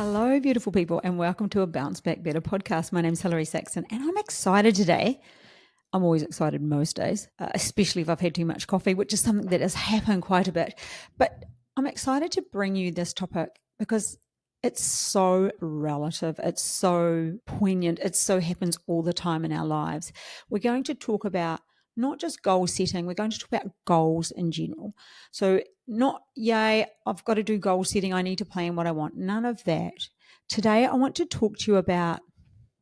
Hello, beautiful people, and welcome to a Bounce Back Better podcast. My name's Hilary Saxton, and I'm excited today. I'm always excited most days, especially if I've had too much coffee, which is something that has happened quite a bit. But I'm excited to bring you this topic because it's so relative. It's so poignant. It so happens all the time in our lives. We're going to talk about not just goal setting, we're going to talk about goals in general. So not, yay, I've got to do goal setting, I need to plan what I want. None of that. Today, I want to talk to you about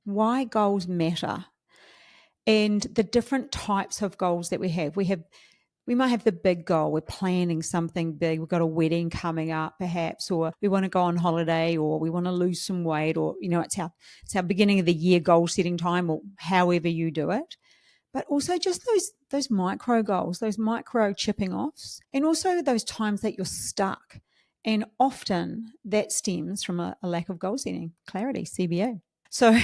why goals matter and the different types of goals that we have. We might have the big goal. We're planning something big. We've got a wedding coming up perhaps, or we want to go on holiday, or we want to lose some weight, or, it's our beginning of the year goal setting time, or however you do it. But also just those micro goals, those micro chipping offs, and also those times that you're stuck. And often that stems from a lack of goal setting, clarity, CBA. So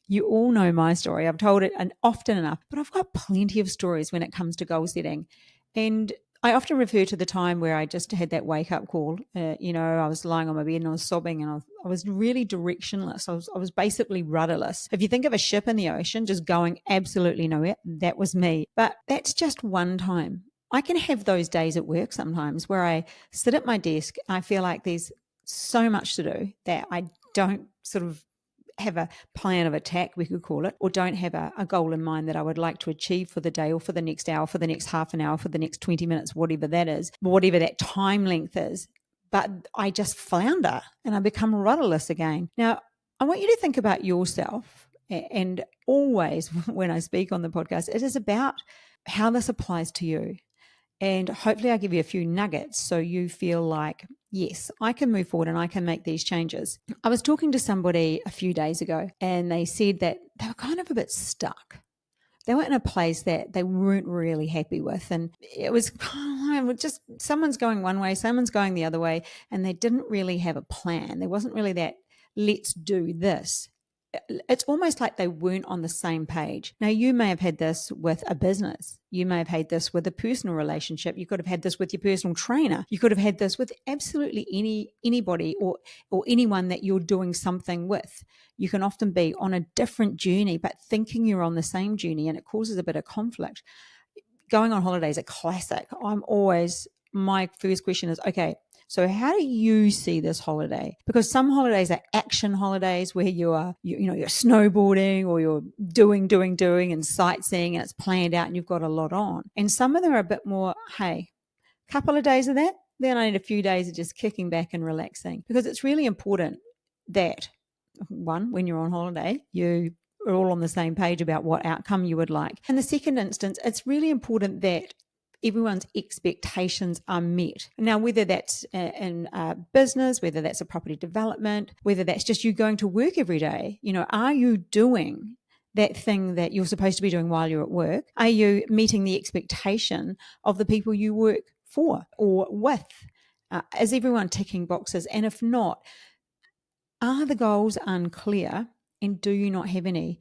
you all know my story. I've told it often enough, but I've got plenty of stories when it comes to goal setting. And I often refer to the time where I just had that wake up call. I was lying on my bed and I was sobbing and I was really directionless. I was basically rudderless. If you think of a ship in the ocean just going absolutely nowhere, that was me. But that's just one time. I can have those days at work sometimes where I sit at my desk. I feel like there's so much to do that I don't sort of have a plan of attack, we could call it, or don't have a goal in mind that I would like to achieve for the day or for the next hour, for the next half an hour, for the next 20 minutes, whatever that is, whatever that time length is. But I just flounder and I become rudderless again. Now, I want you to think about yourself, and always when I speak on the podcast, it is about how this applies to you. And hopefully I give you a few nuggets so you feel like, yes, I can move forward and I can make these changes. I was talking to somebody a few days ago and they said that they were kind of a bit stuck. They were in a place that they weren't really happy with. And it was kind of just someone's going one way, someone's going the other way, and they didn't really have a plan. There wasn't really that, let's do this. It's almost like they weren't on the same page. Now, you may have had this with a business. You may have had this with a personal relationship. You could have had this with your personal trainer. You could have had this with absolutely anybody or anyone that you're doing something with. You can often be on a different journey, but thinking you're on the same journey, and it causes a bit of conflict. Going on holiday is a classic. My first question is, okay, so how do you see this holiday? Because some holidays are action holidays where you're snowboarding or you're doing and sightseeing and it's planned out and you've got a lot on. And some of them are a bit more, hey, couple of days of that, then I need a few days of just kicking back and relaxing. Because it's really important that, one, when you're on holiday, you are all on the same page about what outcome you would like. In the second instance, it's really important that everyone's expectations are met. Now, whether that's in business, whether that's a property development, whether that's just you going to work every day, are you doing that thing that you're supposed to be doing while you're at work? Are you meeting the expectation of the people you work for or with? Is everyone ticking boxes? And if not, are the goals unclear and do you not have any?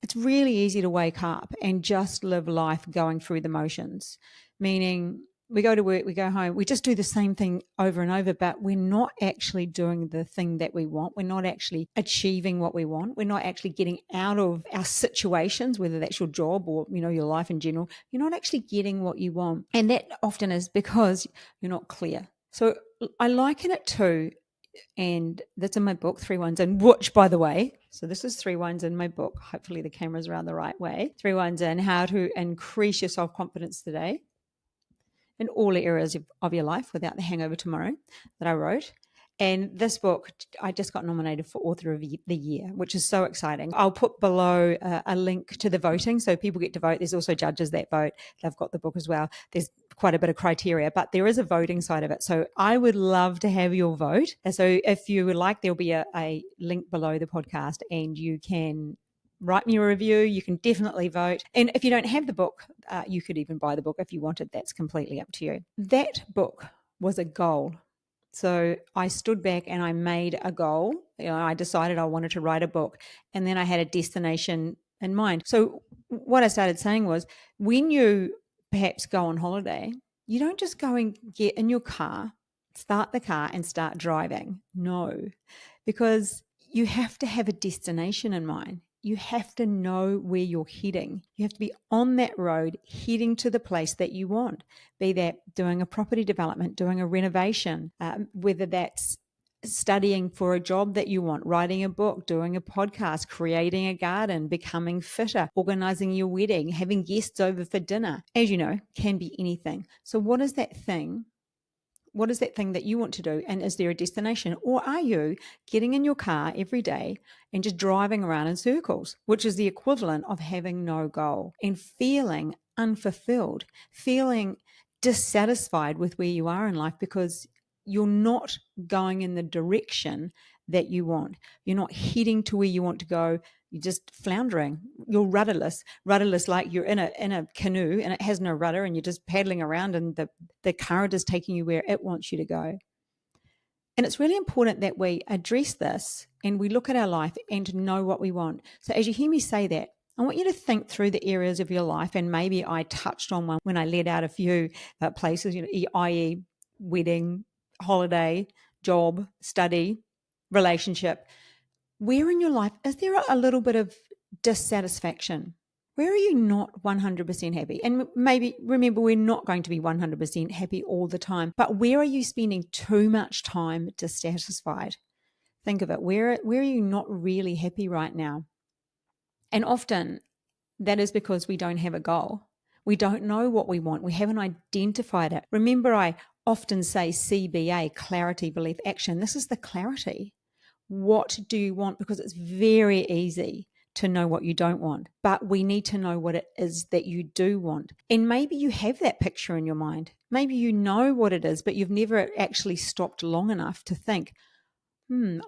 It's really easy to wake up and just live life going through the motions, meaning we go to work, we go home, we just do the same thing over and over, but we're not actually doing the thing that we want. We're not actually achieving what we want. We're not actually getting out of our situations, whether that's your job or, your life in general. You're not actually getting what you want. And that often is because you're not clear. So I liken it to, and that's in my book, 3 Ones In, which, by the way, so this is 3 Ones In my book. Hopefully the camera's around the right way. 3 Ones In, how to increase your self-confidence today in all areas of your life without the hangover tomorrow, that I wrote. And this book, I just got nominated for Author of the Year, which is so exciting. I'll put below a link to the voting so people get to vote. There's also judges that vote. They've got the book as well. There's quite a bit of criteria, but there is a voting side of it. So I would love to have your vote. And so if you would like, there'll be a link below the podcast and you can write me a review. You can definitely vote. And if you don't have the book, you could even buy the book if you wanted. That's completely up to you. That book was a goal. So I stood back and I made a goal. I decided I wanted to write a book, and then I had a destination in mind. So what I started saying was, when you perhaps go on holiday, you don't just go and get in your car, start the car and start driving. No, because you have to have a destination in mind. You have to know where you're heading. You have to be on that road heading to the place that you want, be that doing a property development, doing a renovation, whether that's studying for a job that you want, writing a book, doing a podcast, creating a garden, becoming fitter, organizing your wedding, having guests over for dinner. As you know, can be anything. So what is that thing? What is that thing that you want to do? And is there a destination? Or are you getting in your car every day and just driving around in circles, which is the equivalent of having no goal and feeling unfulfilled, feeling dissatisfied with where you are in life because you're not going in the direction that you want. You're not heading to where you want to go. You're just floundering. You're rudderless like you're in a canoe and it has no rudder and you're just paddling around and the current is taking you where it wants you to go. And it's really important that we address this and we look at our life and know what we want. So as you hear me say that, I want you to think through the areas of your life, and maybe I touched on one when I laid out a few places, i.e. wedding, holiday, job, study, relationship. Where in your life is there a little bit of dissatisfaction? Where are you not 100% happy? And maybe remember, we're not going to be 100% happy all the time, but where are you spending too much time dissatisfied? Think of it. Where are you not really happy right now? And often that is because we don't have a goal. We don't know what we want. We haven't identified it. Remember, I often say CBA, clarity, belief, action. This is the clarity. What do you want? Because it's very easy to know what you don't want, but we need to know what it is that you do want. And maybe you have that picture in your mind. Maybe you know what it is, but you've never actually stopped long enough to think,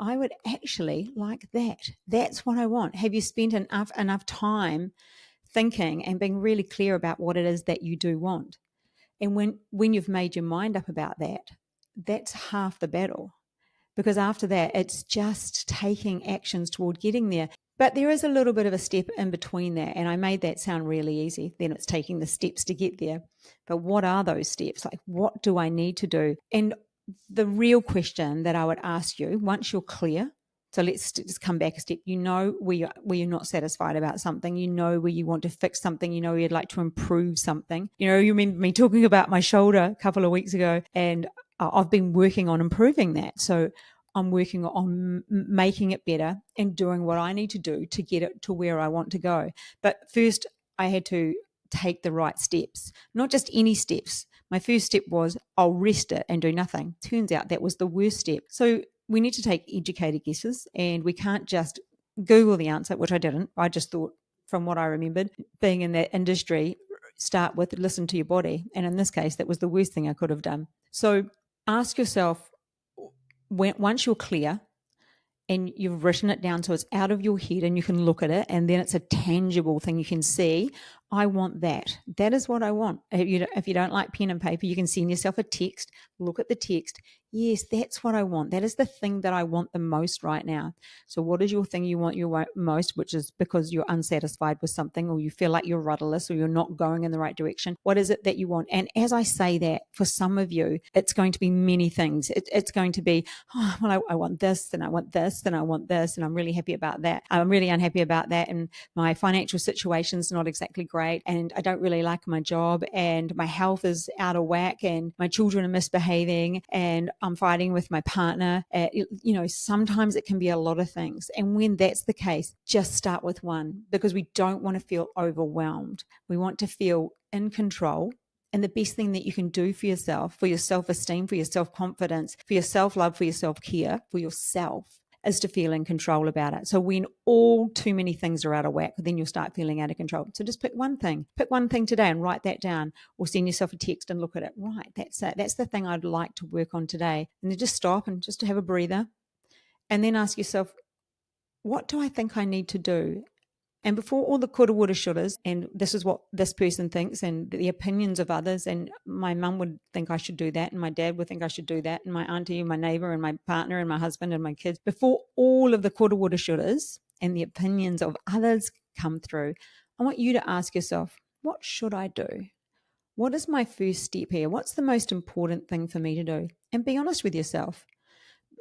I would actually like that. That's what I want. Have you spent enough time thinking and being really clear about what it is that you do want? And when you've made your mind up about that, that's half the battle. Because after that, it's just taking actions toward getting there. But there is a little bit of a step in between that. And I made that sound really easy. Then it's taking the steps to get there. But what are those steps? Like, what do I need to do? And the real question that I would ask you, once you're clear, so let's just come back a step. You know where you're not satisfied about something. You know where you want to fix something. You know where you'd like to improve something. You remember me talking about my shoulder a couple of weeks ago, and I've been working on improving that. So I'm working on making it better and doing what I need to do to get it to where I want to go. But first, I had to take the right steps, not just any steps. My first step was I'll rest it and do nothing. Turns out that was the worst step. So we need to take educated guesses, and we can't just Google the answer, which I didn't. I just thought, from what I remembered, being in that industry, start with listen to your body. And in this case, that was the worst thing I could have done. So ask yourself, once you're clear and you've written it down so it's out of your head and you can look at it, and then it's a tangible thing you can see, I want that. That is what I want. If you don't like pen and paper, you can send yourself a text, look at the text. Yes, that's what I want. That is the thing that I want the most right now. So what is your thing you want most, which is because you're unsatisfied with something, or you feel like you're rudderless, or you're not going in the right direction? What is it that you want? And as I say that, for some of you, it's going to be many things. It's going to be, I want this, and I want this, and I want this, and I'm really happy about that. I'm really unhappy about that, and my financial situation's not exactly great, and I don't really like my job, and my health is out of whack, and my children are misbehaving, and I'm fighting with my partner. Sometimes it can be a lot of things. And when that's the case, just start with one, because we don't want to feel overwhelmed. We want to feel in control. And the best thing that you can do for yourself, for your self-esteem, for your self-confidence, for your self-love, for your self-care, for yourself, is to feel in control about it. So when all too many things are out of whack, then you'll start feeling out of control. So just pick one thing. Pick one thing today and write that down, or send yourself a text and look at it. Right, that's it. That's the thing I'd like to work on today. And then just stop and just have a breather. And then ask yourself, what do I think I need to do? And before all the coulda, woulda, shouldas, and this is what this person thinks, and the opinions of others, and my mum would think I should do that, and my dad would think I should do that, and my auntie and my neighbour and my partner and my husband and my kids, before all of the coulda, woulda, shouldas and the opinions of others come through, I want you to ask yourself, what should I do? What is my first step here? What's the most important thing for me to do? And be honest with yourself.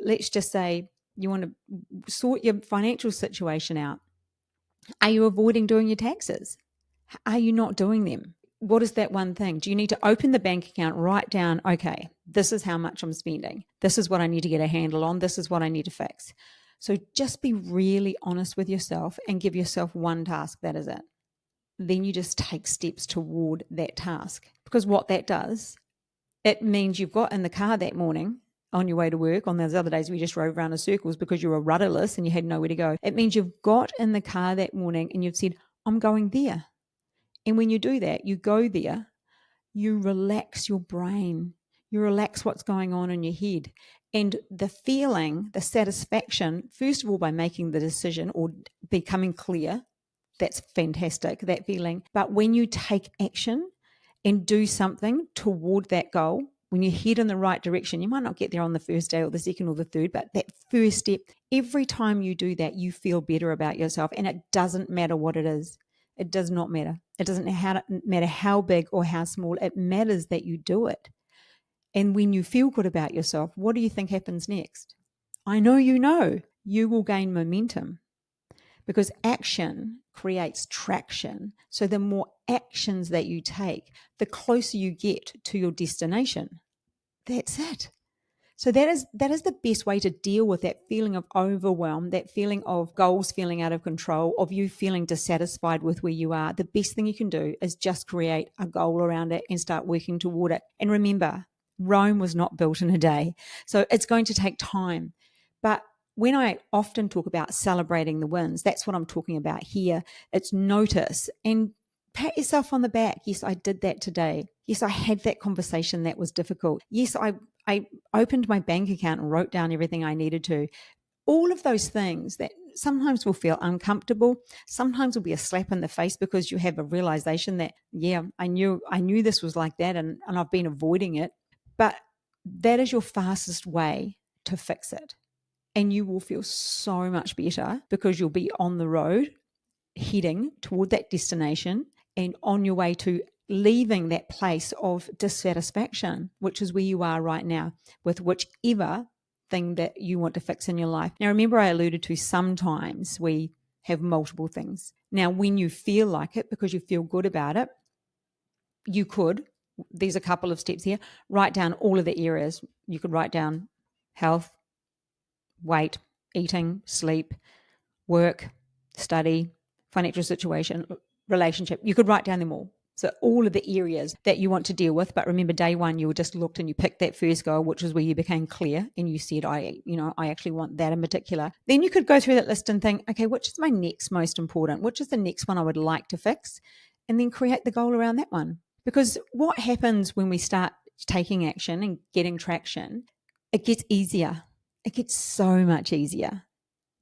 Let's just say you want to sort your financial situation out. Are you avoiding doing your taxes? Are you not doing them? What is that one thing? Do you need to open the bank account, write down, okay, this is how much I'm spending. This is what I need to get a handle on. This is what I need to fix. So just be really honest with yourself and give yourself one task. That is it. Then you just take steps toward that task. Because what that does, it means you've got in the car that morning on your way to work. On those other days, we just drove around in circles because you were rudderless and you had nowhere to go. It means you've got in the car that morning and you've said, I'm going there. And when you do that, you go there, you relax your brain, you relax what's going on in your head. And the feeling, the satisfaction, first of all, by making the decision or becoming clear, that's fantastic, that feeling. But when you take action and do something toward that goal, when you head in the right direction, you might not get there on the first day or the second or the third, but that first step, every time you do that, you feel better about yourself. And it doesn't matter what it is. It does not matter. It doesn't matter how big or how small. It matters that you do it. And when you feel good about yourself, what do you think happens next? I know you will gain momentum because action creates traction. So the more actions that you take, the closer you get to your destination. That's it. So that is the best way to deal with that feeling of overwhelm, that feeling of goals feeling out of control, of you feeling dissatisfied with where you are. The best thing you can do is just create a goal around it and start working toward it. And remember, Rome was not built in a day. So it's going to take time. But when I often talk about celebrating the wins, that's what I'm talking about here. It's notice and pat yourself on the back. Yes, I did that today. Yes, I had that conversation that was difficult. Yes, I opened my bank account and wrote down everything I needed to. All of those things that sometimes will feel uncomfortable, sometimes will be a slap in the face because you have a realization that, yeah, I knew this was like that and I've been avoiding it. But that is your fastest way to fix it. And you will feel so much better because you'll be on the road heading toward that destination and on your way to leaving that place of dissatisfaction, which is where you are right now with whichever thing that you want to fix in your life. Now, remember I alluded to sometimes we have multiple things. Now, when you feel like it, because you feel good about it, you could, there's a couple of steps here, write down all of the areas. You could write down health, weight, eating, sleep, work, study, financial situation, relationship. You could write down them all. So all of the areas that you want to deal with. But remember, day one, you just looked and you picked that first goal, which is where you became clear and you said, I actually want that in particular. Then you could go through that list and think, okay, which is my next most important? Which is the next one I would like to fix? And then create the goal around that one. Because what happens when we start taking action and getting traction, it gets easier. It gets so much easier.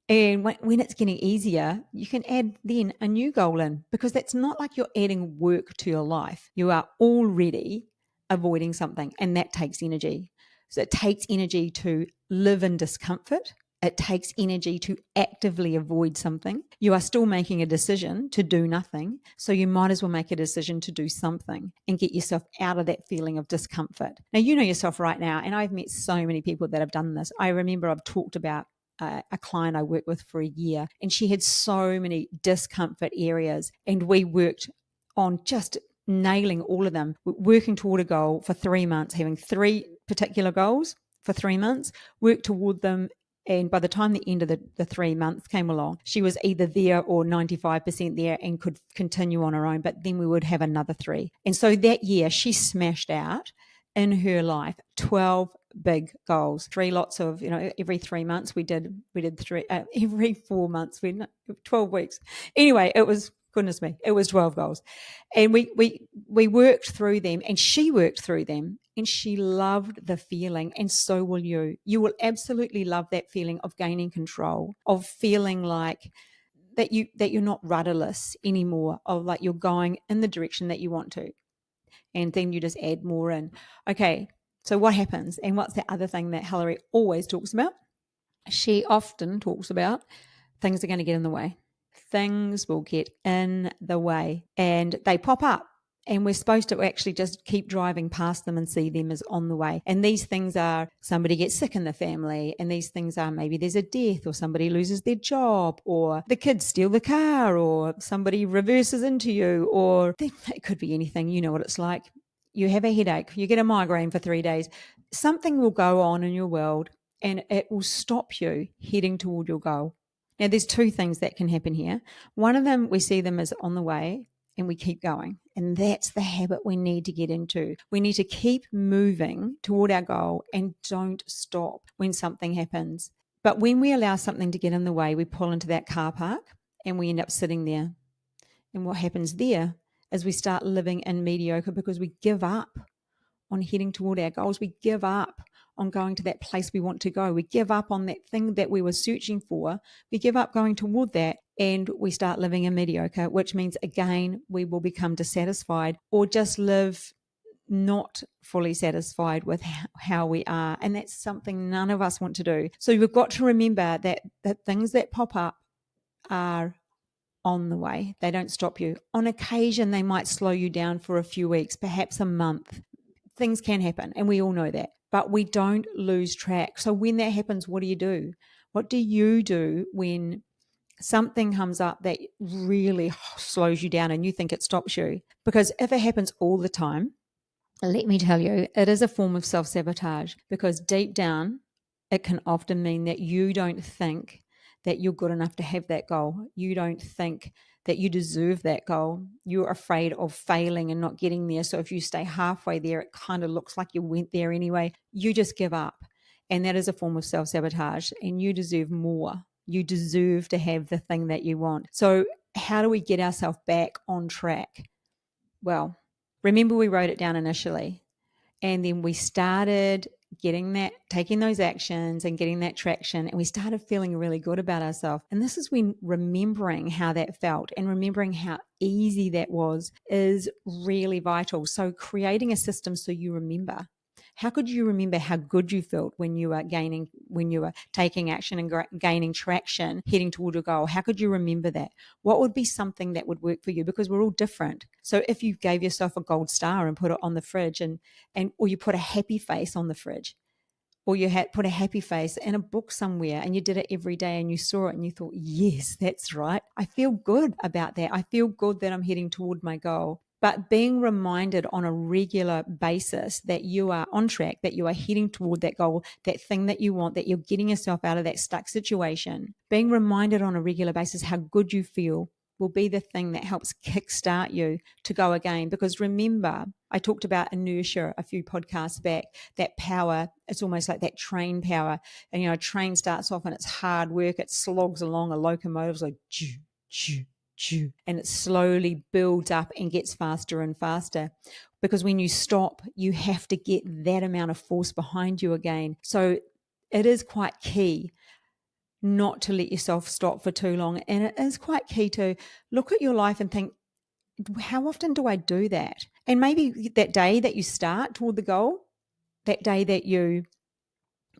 And when it's getting easier, you can add then a new goal in because that's not like you're adding work to your life. You are already avoiding something and that takes energy. So it takes energy to live in discomfort. It takes energy to actively avoid something. You are still making a decision to do nothing. So you might as well make a decision to do something and get yourself out of that feeling of discomfort. Now, you know yourself right now, and I've met so many people that have done this. I remember I've talked about a client I worked with for a year, and she had so many discomfort areas, and we worked on just nailing all of them, working toward a goal for 3 months, having 3 particular goals for 3 months, worked toward them. And by the time the end of the 3 months came along, she was either there or 95% there and could continue on her own. But then we would have another 3. And so that year she smashed out in her life 12 big goals, 3 lots of, every 3 months we did 3, every 4 months, 12 weeks. Anyway, it was, goodness me, it was 12 goals. And we worked through them and she worked through them and she loved the feeling, and so will you. You will absolutely love that feeling of gaining control, of feeling like that you're not rudderless anymore, of like you're going in the direction that you want to. And then you just add more in. Okay, so what happens? And what's the other thing that Hilary always talks about? She often talks about things are going to get in the way. Things will get in the way and they pop up. And we're supposed to actually just keep driving past them and see them as on the way. And these things are somebody gets sick in the family. And these things are maybe there's a death, or somebody loses their job, or the kids steal the car, or somebody reverses into you, or it could be anything. You know what it's like. You have a headache, you get a migraine for 3 days. Something will go on in your world and it will stop you heading toward your goal. Now, there's two things that can happen here. One of them, we see them as on the way, and we keep going. And that's the habit we need to get into. We need to keep moving toward our goal and don't stop when something happens. But when we allow something to get in the way, we pull into that car park and we end up sitting there. And what happens there is we start living in mediocre because we give up on heading toward our goals. We give up on going to that place we want to go. We give up on that thing that we were searching for. We give up going toward that, and we start living in mediocre, which means, again, we will become dissatisfied or just live not fully satisfied with how we are. And that's something none of us want to do. So we've got to remember that the things that pop up are on the way. They don't stop you. On occasion, they might slow you down for a few weeks, perhaps a month. Things can happen, and we all know that. But we don't lose track. So when that happens, what do you do? What do you do when something comes up that really slows you down and you think it stops you? Because if it happens all the time, let me tell you, it is a form of self-sabotage, because deep down, it can often mean that you don't think that you're good enough to have that goal. You don't think that you deserve that goal. You're afraid of failing and not getting there. So if you stay halfway there, it kind of looks like you went there anyway. You just give up. And that is a form of self-sabotage, and you deserve more. You deserve to have the thing that you want. So how do we get ourselves back on track? Well, remember we wrote it down initially, and then we started taking those actions and getting that traction, and we started feeling really good about ourselves. And this is when remembering how that felt and remembering how easy that was is really vital. So creating a system so you remember. How could you remember how good you felt when you were taking action and gaining traction, heading toward your goal? How could you remember that? What would be something that would work for you? Because we're all different. So if you gave yourself a gold star and put it on the fridge, or you put a happy face on the fridge, or you had put a happy face in a book somewhere, and you did it every day and you saw it and you thought, yes, that's right. I feel good about that. I feel good that I'm heading toward my goal. But being reminded on a regular basis that you are on track, that you are heading toward that goal, that thing that you want, that you're getting yourself out of that stuck situation, being reminded on a regular basis how good you feel will be the thing that helps kickstart you to go again. Because remember, I talked about inertia a few podcasts back, that power, it's almost like that train power. And, a train starts off and it's hard work. It slogs along, a locomotive's like, choo, choo, choo, and it slowly builds up and gets faster and faster. Because when you stop, you have to get that amount of force behind you again. So it is quite key not to let yourself stop for too long. And it is quite key to look at your life and think, how often do I do that? And maybe that day that you start toward the goal, that day that you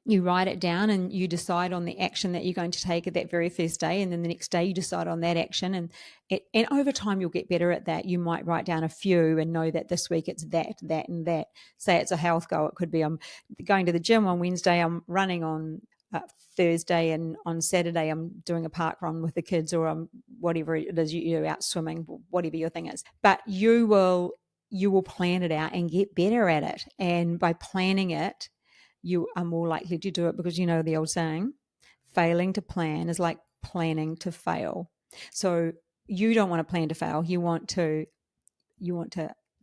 write it down and you decide on the action that you're going to take at that very first day, and then the next day you decide on that action, and over time you'll get better at that. You might write down a few and know that this week it's that, and that. Say it's a health goal. It could be I'm going to the gym on Wednesday, I'm running on Thursday, and on Saturday I'm doing a park run with the kids, or whatever it is, you're out swimming, whatever your thing is. But you will plan it out and get better at it. And by planning it, you are more likely to do it, because the old saying, failing to plan is like planning to fail. So you don't want to plan to fail. You want to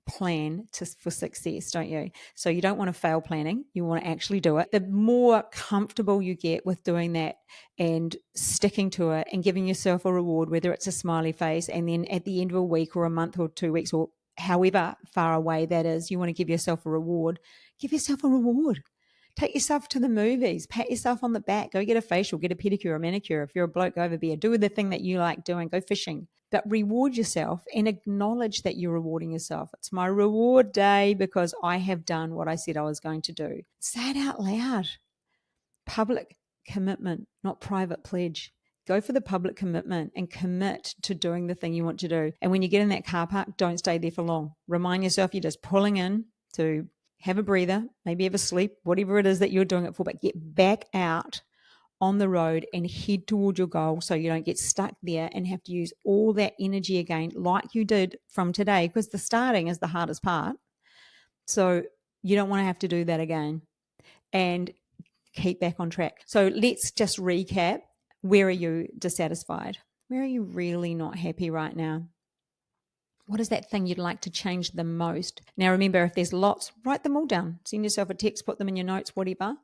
plan for success, don't you? So you don't want to fail planning. You want to actually do it. The more comfortable you get with doing that and sticking to it and giving yourself a reward, whether it's a smiley face, and then at the end of a week or a month or 2 weeks or however far away that is, you want to give yourself a reward. Give yourself a reward. Take yourself to the movies, pat yourself on the back, go get a facial, get a pedicure, a manicure. If you're a bloke, go over beer, do the thing that you like doing, go fishing. But reward yourself and acknowledge that you're rewarding yourself. It's my reward day because I have done what I said I was going to do. Say it out loud. Public commitment, not private pledge. Go for the public commitment and commit to doing the thing you want to do. And when you get in that car park, don't stay there for long. Remind yourself you're just pulling in to have a breather, maybe have a sleep, whatever it is that you're doing it for, but get back out on the road and head towards your goal so you don't get stuck there and have to use all that energy again like you did from today, because the starting is the hardest part. So you don't want to have to do that again, and keep back on track. So let's just recap. Where are you dissatisfied? Where are you really not happy right now? What is that thing you'd like to change the most? Now, remember, if there's lots, write them all down. Send yourself a text, put them in your notes, whatever.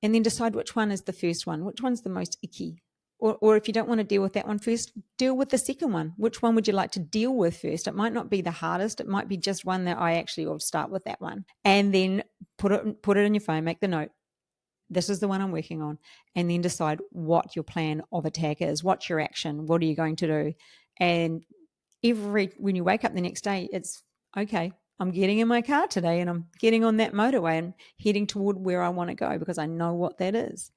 And then decide which one is the first one. Which one's the most icky? Or if you don't want to deal with that one first, deal with the second one. Which one would you like to deal with first? It might not be the hardest. It might be just one that I actually will start with that one. And then put it in your phone, make the note. This is the one I'm working on. And then decide what your plan of attack is. What's your action? What are you going to do? And when you wake up the next day, it's okay. I'm getting in my car today and I'm getting on that motorway and heading toward where I want to go because I know what that is,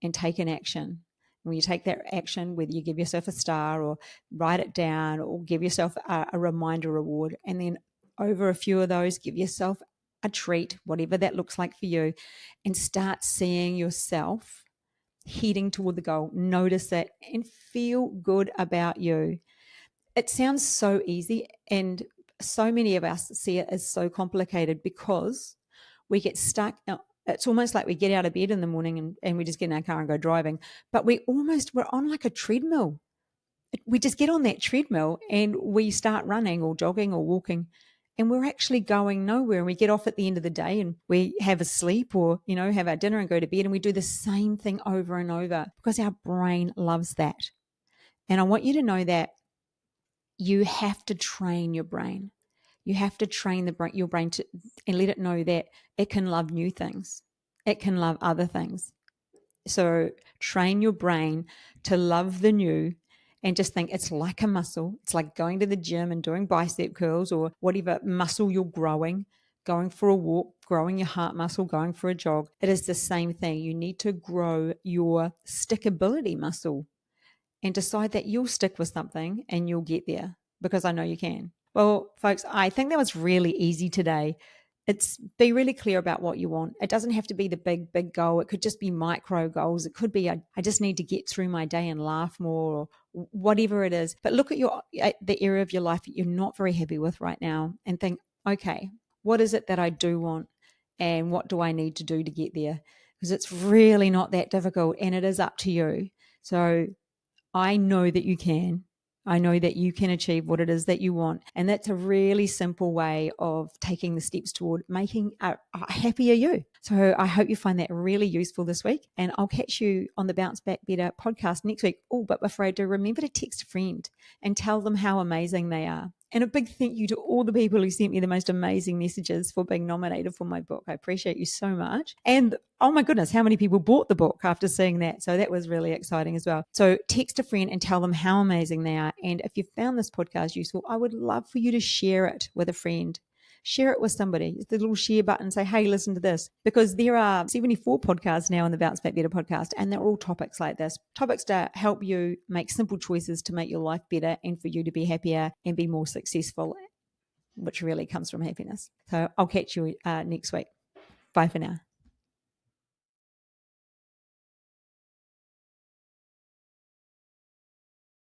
and take an action. When you take that action, whether you give yourself a star or write it down or give yourself a reminder reward, and then over a few of those, give yourself a treat, whatever that looks like for you, and start seeing yourself heading toward the goal. Notice it and feel good about you. It sounds so easy, and so many of us see it as so complicated because we get stuck. It's almost like we get out of bed in the morning and we just get in our car and go driving, but we're on like a treadmill. We just get on that treadmill and we start running or jogging or walking, and we're actually going nowhere. And we get off at the end of the day and we have a sleep or, have our dinner and go to bed, and we do the same thing over and over because our brain loves that. And I want you to know that you have to train your brain. You have to train your brain and let it know that it can love new things. It can love other things. So train your brain to love the new, and just think it's like a muscle. It's like going to the gym and doing bicep curls or whatever muscle you're growing, going for a walk, growing your heart muscle, going for a jog. It is the same thing. You need to grow your stickability muscle and decide that you'll stick with something and you'll get there, because I know you can. Well, folks, I think that was really easy today. Be really clear about what you want. It doesn't have to be the big goal. It could just be micro goals. It could be, I just need to get through my day and laugh more, or whatever it is. But look at the area of your life that you're not very happy with right now and think, okay, what is it that I do want? And what do I need to do to get there? Because it's really not that difficult, and it is up to you. So I know that you can. I know that you can achieve what it is that you want. And that's a really simple way of taking the steps toward making a happier you. So I hope you find that really useful this week. And I'll catch you on the Bounce Back Better podcast next week. Oh, but before I do, remember to text a friend and tell them how amazing they are. And a big thank you to all the people who sent me the most amazing messages for being nominated for my book. I appreciate you so much. And oh my goodness, how many people bought the book after seeing that? So that was really exciting as well. So text a friend and tell them how amazing they are. And if you found this podcast useful, I would love for you to share it with a friend. Share it with somebody. It's the little share button. Say, hey, listen to this. Because there are 74 podcasts now on the Bounce Back Better podcast, and they're all topics like this. Topics to help you make simple choices to make your life better and for you to be happier and be more successful, which really comes from happiness. So I'll catch you next week. Bye for now.